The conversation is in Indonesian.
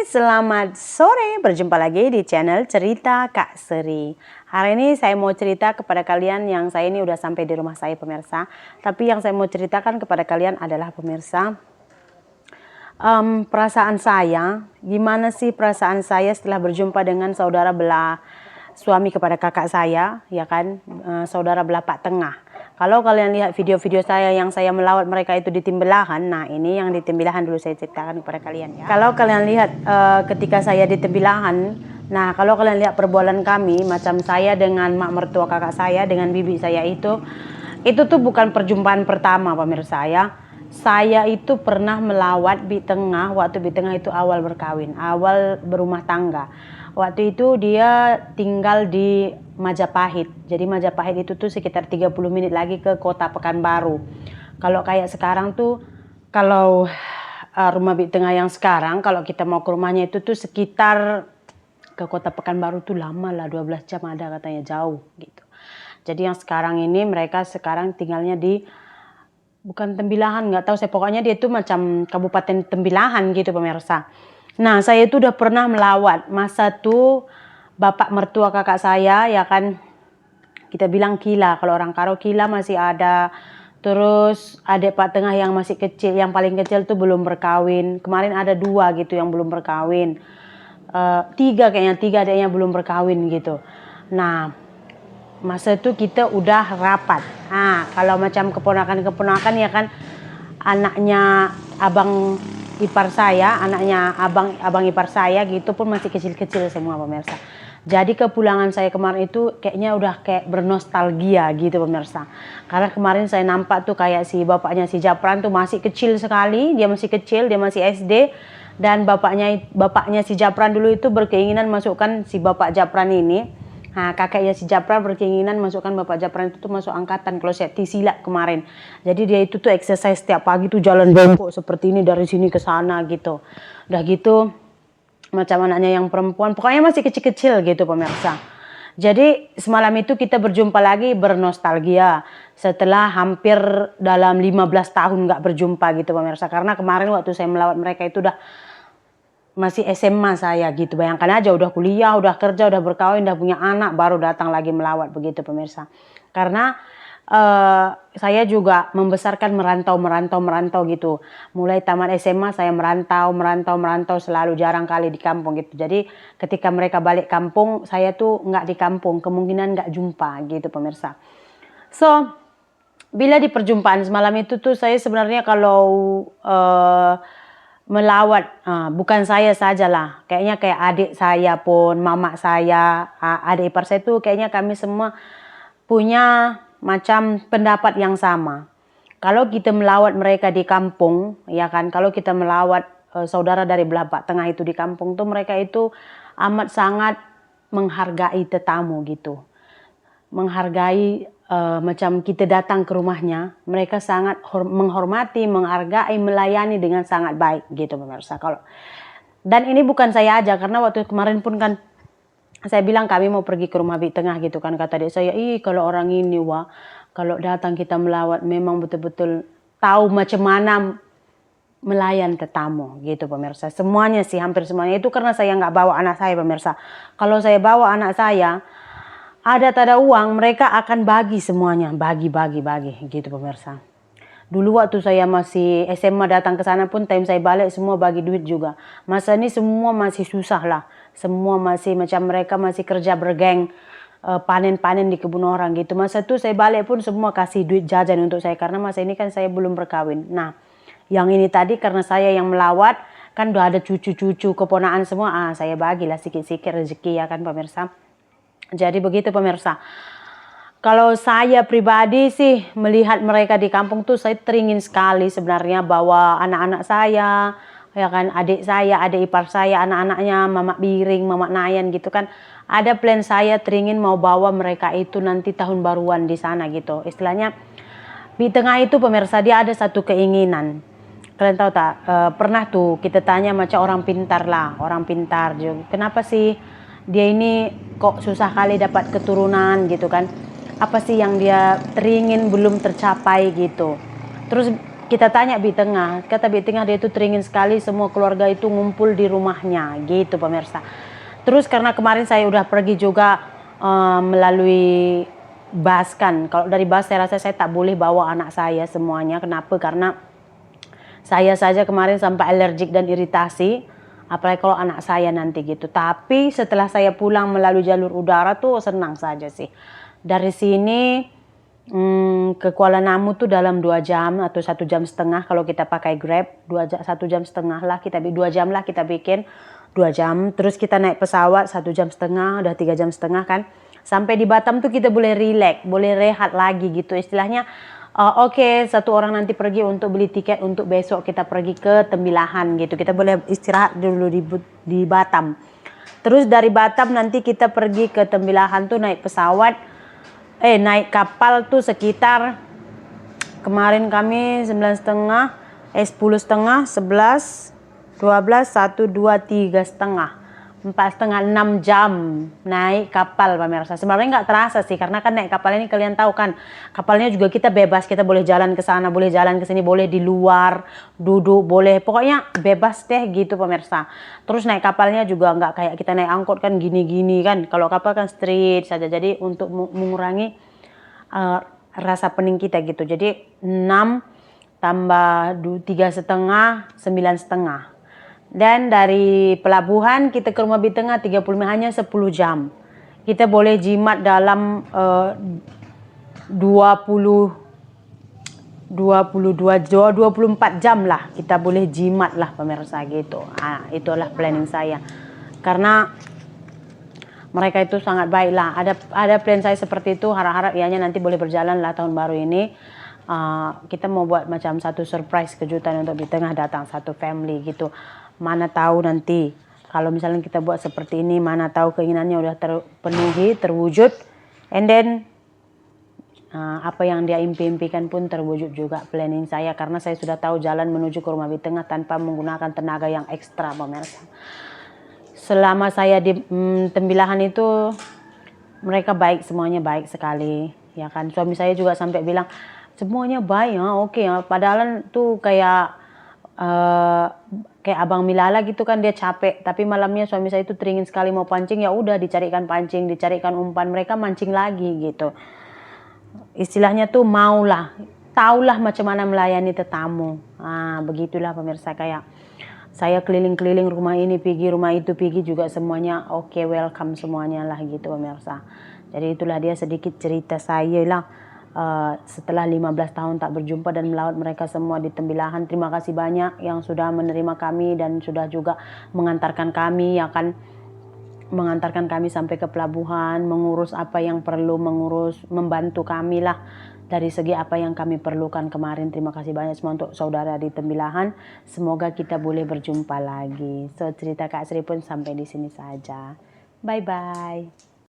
Selamat sore. Berjumpa lagi di channel Cerita Kak Seri. Hari ini saya mau cerita kepada kalian yang saya ini udah sampai di rumah saya pemirsa. Tapi yang saya mau ceritakan kepada kalian adalah pemirsa, perasaan saya, gimana sih perasaan saya setelah berjumpa dengan saudara belah suami kepada kakak saya, ya kan, saudara belah Pak Tengah. Kalau kalian lihat video-video saya yang saya melawat mereka itu di Tembelahan, nah ini yang di Tembelahan dulu saya ceritakan kepada kalian ya. Kalau kalian lihat ketika saya di Tembelahan, nah kalau kalian lihat perbualan kami, macam saya dengan mak mertua kakak saya, dengan bibi saya itu tuh bukan perjumpaan pertama pemirsa ya. Saya itu pernah melawat Bi Tengah waktu Bi Tengah itu awal berkawin, awal berumah tangga. Waktu itu dia tinggal di Majapahit. Jadi Majapahit itu tuh sekitar 30 menit lagi ke kota Pekanbaru. Kalau kayak sekarang tuh, kalau rumah Bi Tengah yang sekarang, kalau kita mau ke rumahnya itu tuh sekitar ke kota Pekanbaru tuh lama lah, 12 jam ada katanya, jauh gitu. Jadi yang sekarang ini mereka sekarang tinggalnya di bukan Tembilahan, nggak tahu saya, pokoknya dia itu macam Kabupaten Tembilahan gitu pemirsa. Nah saya itu udah pernah melawat masa tuh bapak mertua kakak saya, ya kan, kita bilang Kila, kalau orang Karo Kila masih ada. Terus adik Pak Tengah yang masih kecil, yang paling kecil tuh belum berkawin. Kemarin ada 2 gitu yang belum berkawin, 3 kayaknya, 3 adiknya belum berkawin gitu. Nah masa itu kita udah rapat. Nah kalau macam keponakan-keponakan ya kan, anaknya abang ipar saya, anaknya abang ipar saya gitu pun masih kecil-kecil semua pemirsa. Jadi kepulangan saya kemarin itu kayaknya udah kayak bernostalgia gitu pemirsa. Karena kemarin saya nampak tuh kayak si bapaknya si Japran tuh masih kecil sekali, dia masih kecil, dia masih SD. Dan bapaknya si Japran dulu itu berkeinginan masukkan si bapak Japran ini. Nah, kakaknya si Japran berkeinginan masukkan bapak Japran itu tuh masuk angkatan kalau saya silat kemarin. Jadi dia itu tuh exercise setiap pagi tuh jalan bongkok seperti ini dari sini ke sana gitu. Udah gitu macam anaknya yang perempuan, pokoknya masih kecil-kecil gitu pemirsa. Jadi semalam itu kita berjumpa lagi, bernostalgia setelah hampir dalam 15 tahun nggak berjumpa gitu pemirsa. Karena kemarin waktu saya melawat mereka itu udah masih SMA saya gitu. Bayangkan aja, udah kuliah, udah kerja, udah berkawin, udah punya anak, baru datang lagi melawat begitu pemirsa. Karena saya juga membesarkan merantau gitu. Mulai tamat SMA saya merantau selalu, jarang kali di kampung gitu. Jadi ketika mereka balik kampung, saya tuh nggak di kampung, kemungkinan nggak jumpa gitu pemirsa. So bila di perjumpaan semalam itu tuh saya sebenarnya kalau melawat, bukan saya sajalah, kayaknya kayak adik saya pun, mama saya, adik ipar saya tuh kayaknya kami semua punya macam pendapat yang sama. Kalau kita melawat mereka di kampung, ya kan, kalau kita melawat saudara dari belah Pak Tengah itu di kampung tuh, mereka itu amat sangat menghargai tetamu gitu. Menghargai, macam kita datang ke rumahnya, mereka sangat menghormati, menghargai, melayani dengan sangat baik gitu pemirsa. Dan ini bukan saya aja, karena waktu kemarin pun kan saya bilang kami mau pergi ke rumah Bi Tengah gitu kan, kata adik saya, kalau orang ini wah, kalau datang kita melawat memang betul-betul tahu macam mana melayan tetamu gitu pemirsa. Semuanya sih, hampir semuanya itu karena saya nggak bawa anak saya pemirsa. Kalau saya bawa anak saya, ada tak ada uang, mereka akan bagi semuanya, bagi gitu pemirsa. Dulu waktu saya masih SMA datang ke sana pun, time saya balik semua bagi duit juga. Masa ini semua masih susah lah, semua masih macam mereka masih kerja bergeng, panen-panen di kebun orang gitu. Masa itu saya balik pun semua kasih duit jajan untuk saya, karena masa ini kan saya belum berkawin. Nah yang ini tadi karena saya yang melawat, kan udah ada cucu-cucu keponaan semua, saya bagilah sikit-sikit rezeki ya kan pemirsa. Jadi begitu pemirsa. Kalau saya pribadi sih melihat mereka di kampung tuh, saya teringin sekali sebenarnya bawa anak-anak saya, ya kan, adik saya, adik ipar saya, anak-anaknya, Mamak Biring, Mamak Nayan gitu kan. Ada plan saya teringin mau bawa mereka itu nanti tahun baruan di sana gitu. Istilahnya Bi Tengah itu pemirsa, dia ada satu keinginan. Kalian tahu tak, pernah tuh kita tanya macam orang pintar lah, orang pintar juga. Kenapa sih dia ini kok susah kali dapat keturunan gitu kan? Apa sih yang dia teringin belum tercapai gitu? Terus kita tanya Bi Tengah, kata Bi Tengah dia itu teringin sekali semua keluarga itu ngumpul di rumahnya gitu pemirsa. Terus karena kemarin saya udah pergi juga melalui bus kan, kalau dari bus saya rasa saya tak boleh bawa anak saya semuanya. Kenapa? Karena saya saja kemarin sampai alergik dan iritasi, apalagi kalau anak saya nanti gitu. Tapi setelah saya pulang melalui jalur udara tuh senang saja sih. Dari sini ke Kuala Namu tuh dalam 2 jam atau 1,5 jam kalau kita pakai Grab. 1,5 jam lah kita, 2 jam lah kita bikin, 2 jam. Terus kita naik pesawat 1,5 jam, udah 3,5 jam kan. Sampai di Batam tuh kita boleh relax, boleh rehat lagi gitu istilahnya. Oke, satu orang nanti pergi untuk beli tiket untuk besok kita pergi ke Tembilahan gitu. Kita boleh istirahat dulu di Batam. Terus dari Batam nanti kita pergi ke Tembilahan tuh naik pesawat, naik kapal tuh sekitar kemarin kami 9,5, 10,5, 11, 12, 1, 2, 3,5, 4,5, 6 jam naik kapal pemirsa. Sebenarnya nggak terasa sih karena kan naik kapal ini kalian tahu kan, kapalnya juga kita bebas, kita boleh jalan ke sana, boleh jalan ke sini, boleh di luar duduk, boleh pokoknya bebas deh gitu pemirsa. Terus naik kapalnya juga nggak kayak kita naik angkot kan gini-gini kan, kalau kapal kan straight saja. Jadi untuk mengurangi rasa pening kita gitu. Jadi 6 tambah 3,5, 9,5. Dan dari pelabuhan kita ke rumah Bi Tengah 35 hanya 10 jam. Kita boleh jimat dalam 24 jam lah. Kita boleh jimat lah pemirsa gitu. Itulah planning saya. Karena mereka itu sangat baik lah. Ada plan saya seperti itu. Harap-harap ianya nanti boleh berjalan lah tahun baru ini. Kita mau buat macam satu surprise kejutan untuk Bi Tengah datang satu family gitu. Mana tahu nanti kalau misalnya kita buat seperti ini, mana tahu keinginannya udah terpenuhi, terwujud, and then apa yang dia impikan pun terwujud juga planning saya, karena saya sudah tahu jalan menuju ke rumah Bi Tengah tanpa menggunakan tenaga yang ekstra pemirsa. Selama saya di Tembilahan itu mereka baik, semuanya baik sekali ya kan. Suami saya juga sampai bilang semuanya baik ya, oke ya. Padahal tuh kayak Abang Milala gitu kan, dia capek tapi malamnya suami saya itu teringin sekali mau pancing, ya udah dicarikan pancing, dicarikan umpan, mereka mancing lagi gitu. Istilahnya tuh maulah, taulah macam mana melayani tetamu. Begitulah pemirsa, kayak saya keliling-keliling rumah ini pergi, rumah itu pergi juga semuanya oke, welcome semuanya lah gitu pemirsa. Jadi itulah dia sedikit cerita saya lah. Setelah 15 tahun tak berjumpa dan melawat mereka semua di Tembilahan. Terima kasih banyak yang sudah menerima kami dan sudah juga mengantarkan kami, ya kan, mengantarkan kami sampai ke pelabuhan, mengurus apa yang perlu mengurus, membantu kami lah dari segi apa yang kami perlukan kemarin. Terima kasih banyak semua untuk saudara di Tembilahan. Semoga kita boleh berjumpa lagi. So cerita Kak Sri pun sampai di sini saja. Bye bye.